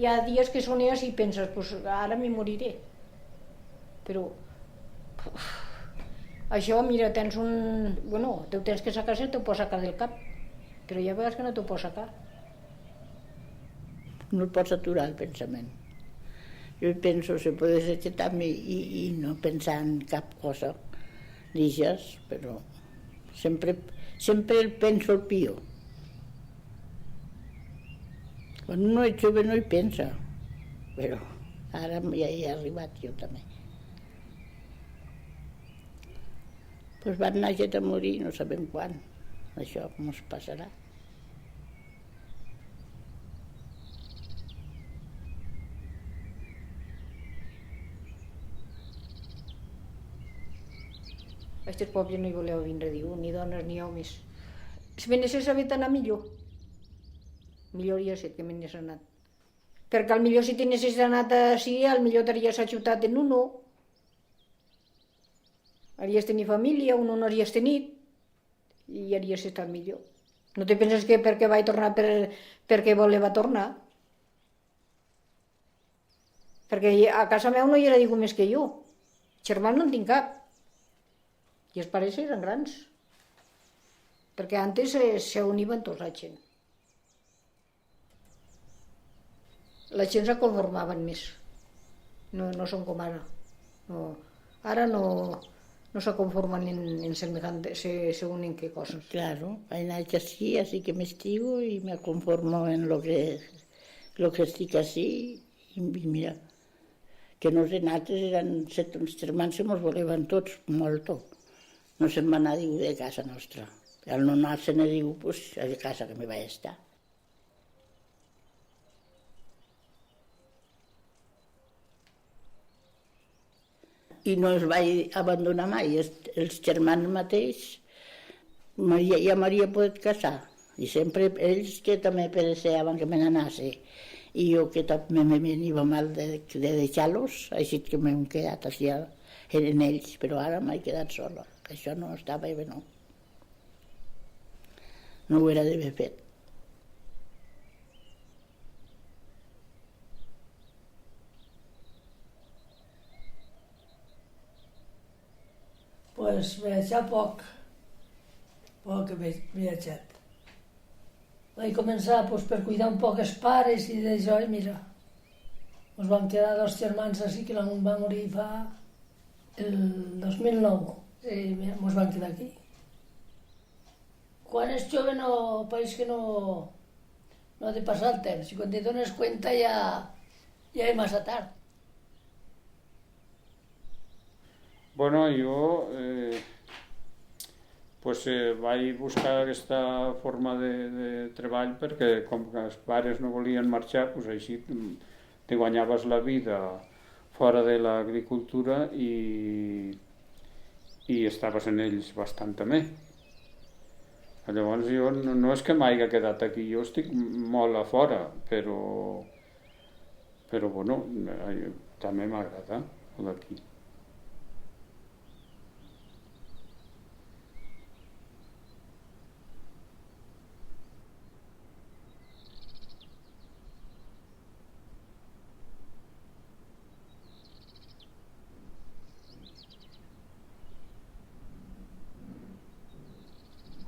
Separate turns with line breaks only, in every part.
hi ha dies que sones i penses, pues ara m'hi moriré. Però això, mira, tens un... Bueno, te ho tens que sacar, se t'ho pots sacar del cap, però hi ha vegades que no t'ho pots sacar.
No et pots aturar el pensament. Jo penso, se puedes aixetar-me i no pensar en cap cosa d'ixes, però sempre penso el pitjor. Quan no és jove no hi pensa, però ara ja hi he arribat jo també. Doncs van néixer a morir, no sabem quan. Això com es passarà.
A aquests pobles no hi voleu vindre, diu, ni dones ni homes. Si me n'hagués sabut anar millor. Millor hauria estat que me n'hagués anat. Perquè al millor si t'haguessis anat així, al millor t'hauries ajutat en uno. Hauries tenir família, uno no hauries tenit, i hauries estat millor. No te penses que perquè vaig tornar perquè voleva tornar. Perquè a casa meva no hi era ningú més que jo. Germans no en tinc cap. I els pares eren grans. Perquè antes s'univen tots la gent. La gent se conformaven més. No són com ara. No. Ara no se conforman en semejantes, según en qué cosas.
Claro, he nacido así que me estigo y me conformo en lo que estic así. I mira, que nosaltres eren 7 germans que ens voleven tots molt. No se'n va anar a dir de casa nostra. Al no anar-se'n a dir, pues, a casa que me vaig estar. I no els vaig abandonar mai, els germans mateix, ja m'hauria pogut casar. I sempre ells que també pereseaven que me n'anase. I jo que també me venia mal de deixar-los, així que m'hem quedat així en ells, però ara m'he quedat sola. Això no estava bé, no. No ho era d'haver fet.
Pues viatjar poc he viatjat. Vaig començar per cuidar un poc els pares i d'això, i mira, ens van quedar 2 germans així que un va morir fa el 2009, i ens van quedar aquí. Quan és jove pareix que no ha de passar el temps, i quan te dones compte ja és massa tard.
Bueno, jo vaig buscar aquesta forma de treball perquè com que els pares no volien marxar, així te guanyaves la vida fora de l'agricultura i estaves en ells bastant també. Llavors jo no és que m'hagi quedat aquí, jo estic molt a fora, però bueno, també m'agrada d'aquí.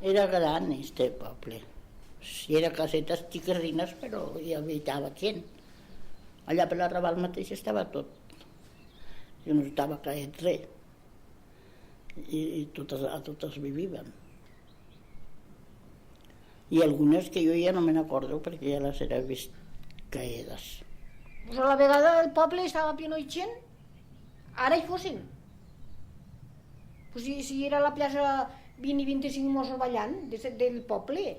Era gran, este poble. Si era casetes xicarrines, però hi habitava gent. Allà per l'Arrabal mateix estava tot. I no estava caet res. I totes vivíem. I algunes que jo ja no me n'acordo perquè ja les he vist caedes.
Pues a la vegada el poble estava pleno de gent, ara hi fossin. Pues si era la plaça 20 i 25 mossos ballant del poble.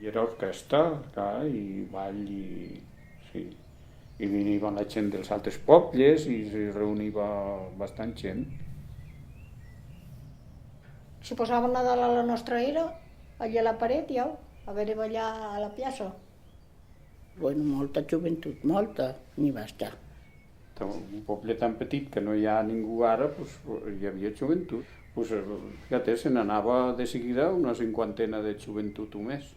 I era orquestra, clar, i ball, sí. I venia la gent dels altres pobles i s'hi reunia bastant gent.
Si posaven a dalt a la nostra era, allà a la paret, ja, a veure ballar a la plaça.
Bueno, molta joventut, molta, n'hi va estar.
Un poble tan petit que no hi ha ningú ara, hi havia joventut. Fíjate, se n'anava de seguida una 50 de joventut o més.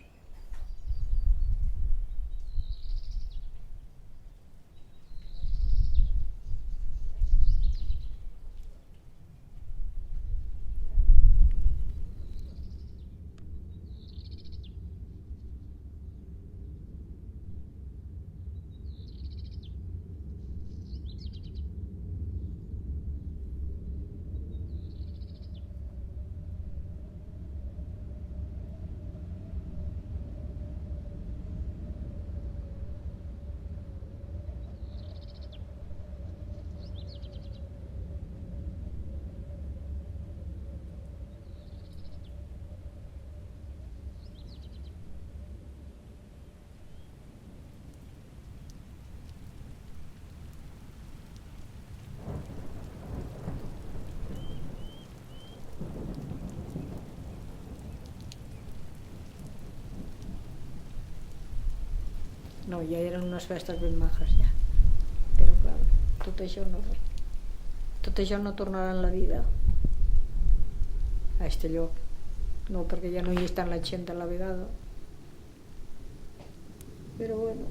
No, ja eren unes festes ben majes, ja. Però, clar, tot això no tornarà en la vida a este lloc. No, perquè ja no hi està la gent a la vegada. Però, bueno,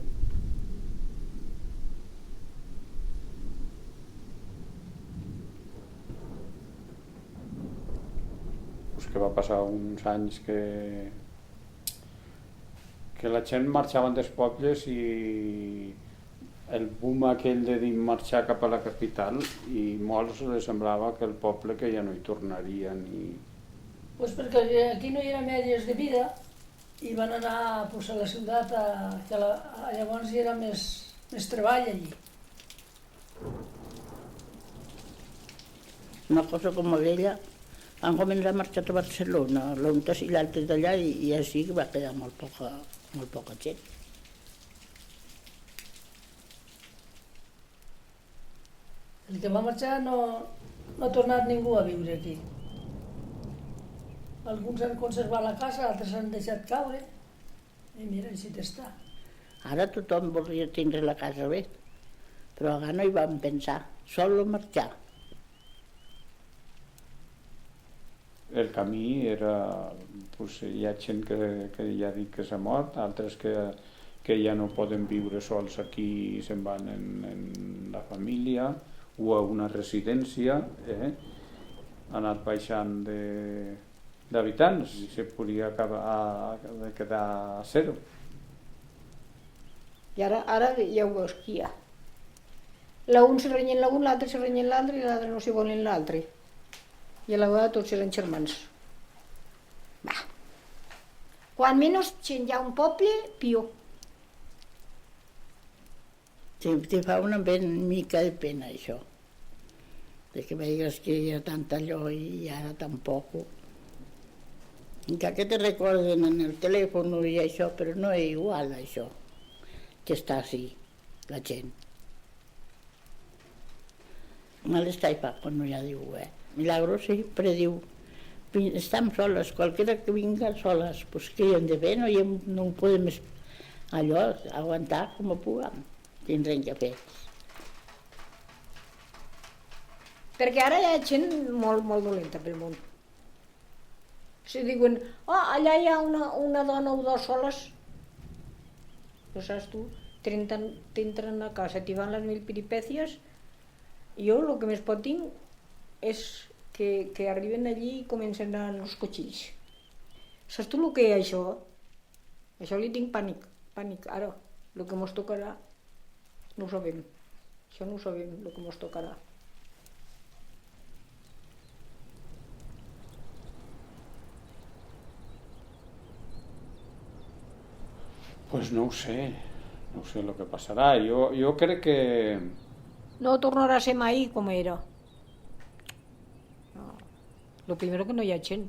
Pues que va passar uns anys que la gent marxaven dels pobles i el boom aquell de dir marxar cap a la capital, i molts els semblava que el poble que ja no hi tornarien.
Pues perquè aquí no hi era mèdies de vida i van anar pues, a la ciutat, llavors hi era més treball allí.
Una cosa com aquella, van començar a marxar a Barcelona, l'un i l'altre d'allà, i així va quedar molt poca gent.
El que va marxar no ha tornat ningú a viure aquí. Alguns han conservat la casa, altres han deixat caure, i mira, així t'està.
Ara tothom volia tindre la casa bé, però ara no hi van pensar, sol marxar.
El camí era... Pues, hi ha gent que ja ha dit que s'ha mort, altres que ja no poden viure sols aquí i se'n van en la família o a una residència. Ha anat baixant d'habitants i se podria acabar de quedar a zero.
i ara ja ho veus qui hi ha. L'un se renyen l'un, l'altre se renyen l'altre i l'altre no se volen l'altre. I a la vegada tots eren germans. Va. Quan menys gent hi ha un poble, pior.
Te fa una mica de pena, això. De que veigues que hi ha tant allò i ara tan poc. Encara que te recorden en el telèfon i això, però no és igual, això, que està així, la gent. Mal està i fa quan no ja diu, Milagros sempre diu, estem soles, qualsevol que vinga soles, pues què hi hem de fer? No ho podem allò, aguantar com ho puguem, tindrem que fer.
Perquè ara hi ha gent molt dolenta pel món. Si diuen, allà hi ha una dona o dos soles, no saps tu, t'entren a casa, t'hi van les mil peripècies. Jo el que més pot tinc és que arriben allí i comencen a els cotxills. Saps tu el que és això? Això li tinc pànic. Ara, el que mos tocarà, no ho sabem. Això no ho sabem, el que mos tocarà.
Pues no ho sé el que passarà. Jo crec que...
No tornarà a ser mai com era. No. Lo primero que no hi ha gent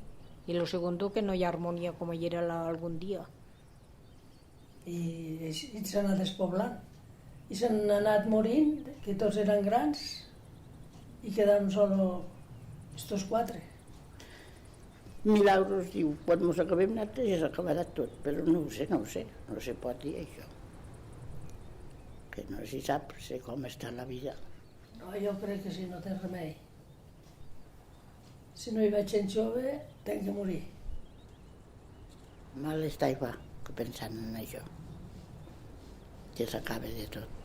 i lo segundo que no hi ha harmonia com hi era algun dia.
I s'ha anat despoblant. I s'han anat morint, que tots eren grans, i quedam solo estos quatre.
Milagros diu, quan ens acabem nosaltres ja s'acabarà tot, però no ho sé, no se pot dir això. Que no s'hi sap, sé com està la vida.
No, jo crec que si no té remei. Si no hi veig gent jove, tenc que morir.
Mal està i va, pensant en això, que s'acabe de tot.